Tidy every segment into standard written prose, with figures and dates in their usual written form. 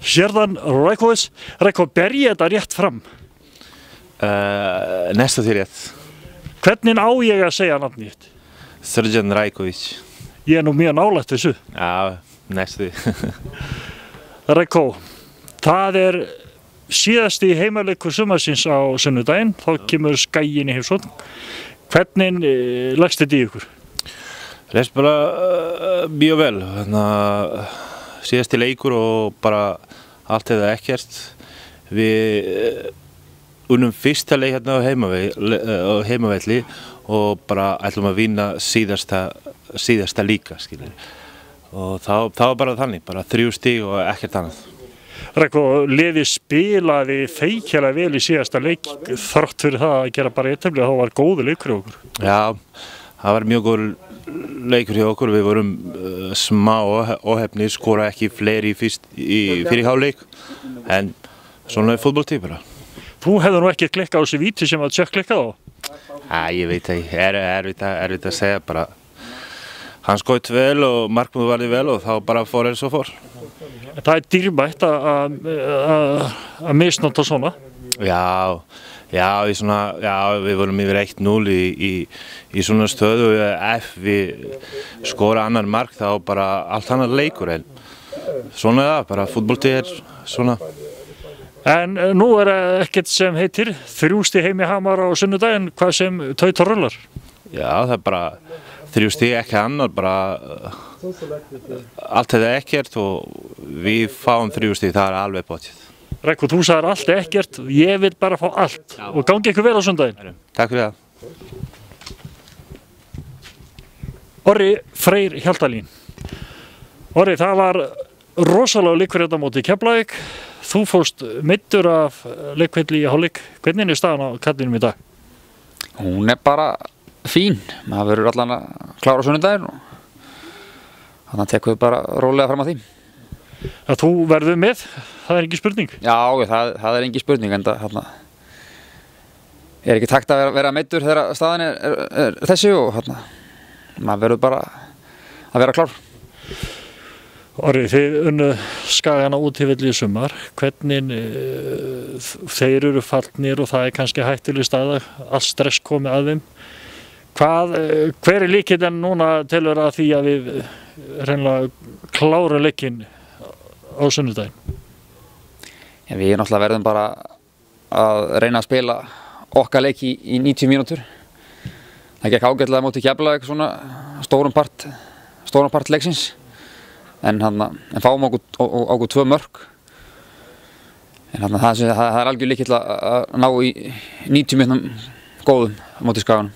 Sjerdan Rajkovic. Rajko, ber ég þetta rétt fram? Næsta því rétt. Hvernig á ég að segja nafnið þitt? Srđan Rajkovic. Ég nú mjög nálægt þessu. Já, næsta því. Rajko, það síðasti heimaleikur sumarsins á sunnudaginn. Þá kemur Skaginn í heimsókn. Hvernig leggst þetta í ykkur? Leggst bara mjög vel. Síðasti leikur og bara allt eða ekkert. Við unnum fyrsta leik hérna á heimavelli og bara ætlum að vinna síðasta líka, skilur. Og það var bara þannig, bara 3 stig og ekkert annað. Rajko, liðið spilaði feikjala vel í síðasta leik þrátt fyrir það að gera bara jafntefli, þá var góður leikur hjá okkur. Já, það var mjög góður leikur hjá okkur. Við vorum smá óheppnir, skora ekki fleiri fyrir hálfleik, en svona fótbolti bara. Þú hefði nú ekki klikkað á þessi víti sem að Tjekk klikkaði á? Ég veit ekki, erfitt að segja bara. Hann skaut vel og markmaður varði vel og þá bara fór eins og fór. Það dýrmætt að misnota svona? Já, við vorum yfir 1-0 í svona stöðu. Ef við skora annar mark þá bara allt annar leikur. En svona það, bara fútbolti svona. En nú ekkert sem heitir 3 stig heim í Hamar á sunnudaginn, hvað sem tautar rullar? Já, það bara 3 stig, ekki annar, bara allt eða ekkert og við fáum 3 stig, það alveg potið. Rajko, þú sagðir allt ekkert, ég vil bara fá allt. Já. Og gangi ykkur vel á sunnudaginn. Takk fyrir það. Orri Freyr Hjaltalín. Orri, það var rosalega leikur hérna móti Keflavík. Þú fórst meiddur af leikvelli í hálfleik. Hvernig staðan á kallinum í dag? Hún bara fín. Maður verður allan að klára sunnudaginn og þannig tekum við bara rólega fram á því. Að þú verður með, það engin spurning? Já, það engin spurning, en það ekki takt að vera meiddur þegar staðan þessi og maður verður bara að vera klár. Orri, þið unnu Skagana útivelli í sumar. Hvernig þeir eru fallnir og það kannski hættuleg staða, allt stress komið að þeim. Hver líkillinn núna telur að því að við hreinlega klára leikinn á sunnudaginn? Ja, við náttúrulega verðum bara að reyna að spila okkar leik í 90 mínútur. Það gekk ágætlega móti Keflavík svona stórum part leiksins. En fáum okkur 2 mörk. En það algjör líkill að ná í 90 mínútum góðum móti Skaganum.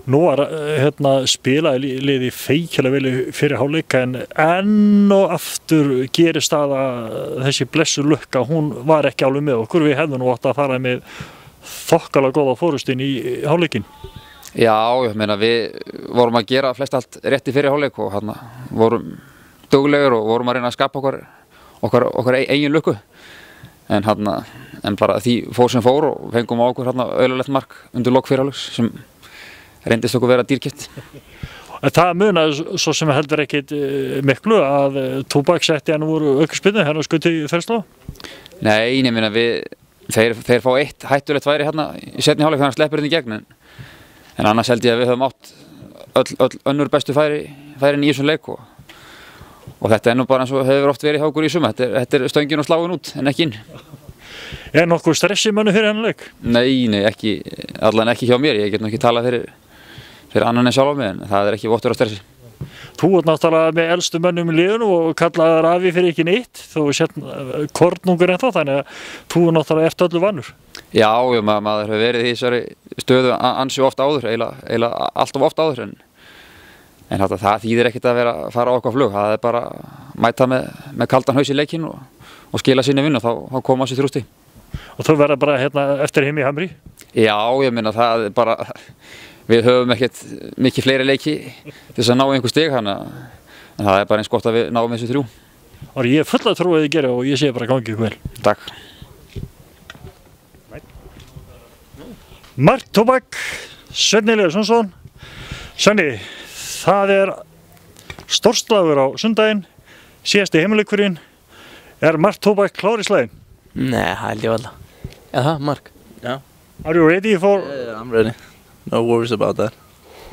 Nú spilaði liði feikjala vel fyrir hálfleik, en enn og aftur gerist það að þessi blessu lukka, hún var ekki alveg með okkur. Við hefðum nú átt að fara með þokkalega góða fórustinn í hálfleikin. Já, ég meina við vorum að gera flest allt rétti fyrir hálfleik og vorum duglegur og vorum að reyna að skapa okkar eigin lukku. En bara því fór sem fór og fengum á okkur auðlulegt mark undir lok fyrir hálfleiks sem reyndist okkur vera dýrkeypt. Það munaði svo sem heldur ekkit miklu að Tóbak setti hann úr aukaspyrnu, hérna skuti Þrestá? Nei, ég meina þeir fá eitt hættulegt færi í seinni hálfleik þannig að sleppur hérna í gegn. En annars held ég að við höfum átt öll önnur bestu færin í þessum leik og þetta nú bara eins og hefur oft verið hjá okkur í sumar. Þetta stöngin og sláin út en ekki inn. Nokkuð stressi mönnum fyrir hennar leik? Nei, allan ekki hjá mér. Ég get nú ekki talað fyrir annan en sjálf á mig, en það ekki vottur á stressi. Þú náttúrulega með elstu mönnum í liðinu og kallaðar afi fyrir ekki neitt. Þú sett kornungur ennþá, þannig að þú náttúrulega ert öllu vanur. Já, maður hefur verið í þessari stöðu ansi oft áður, eiginlega alltof oft áður. En það þýðir ekkert að fara á okkar flug. Það bara mæta með kaldan haus í leikinn og skila sinni vinnu og þá koma sér 3 stig. Og þú verður bara eftir heim í Hamri? Já, ég meina það bara, við höfum ekkert mikið fleiri leiki til þess að ná einhver stig, en það bara eins gott að við náum þessu 3. Ég er full að trúa að þið gera og ég sé bara gangi ykkur vel. Takk. Mark Tóbak, Svenni Leifsson. Svenni, það stórslagur á sundaginn, síðasti heimileikurinn. Mark Tobak klár í slaginn? Nei, held ég varla. Jaha, Mark. Yeah. Are you ready for Yeah, I'm ready. No worries about that.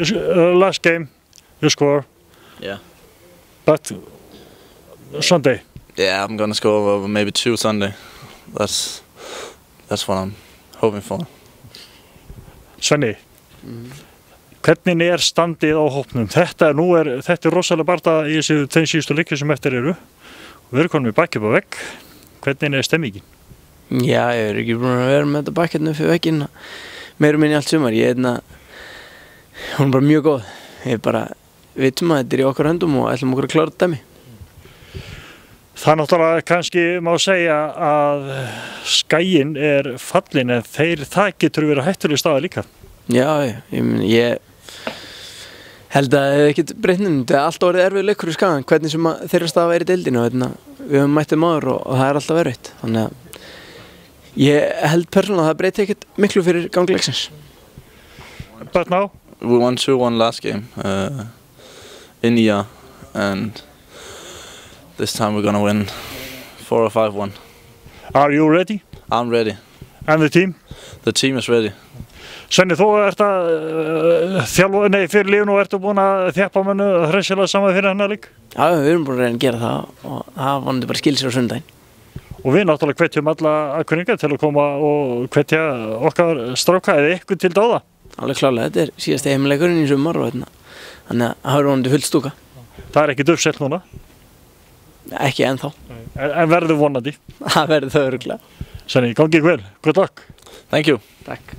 last game? You score. Yeah. But Sunday. Yeah, I'm gonna score maybe 2 Sunday. That's what I'm hoping for. Svenni, hvernig standið á hópnum? Þetta er rosalega barða í þeim síðustu leikjum sem eftir eru. Við erum komin með bakið á vegg. Hvernig stemmingin? Já, ég ekki búin að vera með þetta bakkjarnu fyrir vegginn meira minni allt sumar. Hún bara mjög góð. Ég bara vitum að þetta í okkar höndum og ætlum okkur að klára þetta dæmi. Það náttúrulega kannski má segja að skaginn fallinn en það getur verið hættuleg staða líka. Já, ég held að það ekkert breytnum. Það allt orðið erfið leikur í Skagann, hvernig sem þeirra staða í deildinu og við höfum mættið maður og það alltaf erfitt. Þannig að ég held persónulega að það breyti ekkert miklu fyrir gangi leiksins. But now? We won 2-1 last game in Ia, and this time we're gonna win 4 or 5-1. Are you ready? I'm ready. And the team? The team is ready. Svenni, þú ert að þjálfa, fyrir liðinu og ertu búin að þjappa mennu hressilega saman fyrir hennar lík? Já, við erum búin að reyna að gera það og það vonandi bara skil sér á sundaginn. Og við náttúrulega hvetjum alla aðkunninga til að koma og hvetja okkar stráka eða ykkur til dáða. Alveg klálega, þetta síðasti heimileikurinn í sumar og þannig að það verður vonandi full stúka. Það ekki uppselt núna? Ekki ennþá. En verður vonandi? Það verður það örugglega. Svenni, gangi vel. Good luck. Thank you. Takk.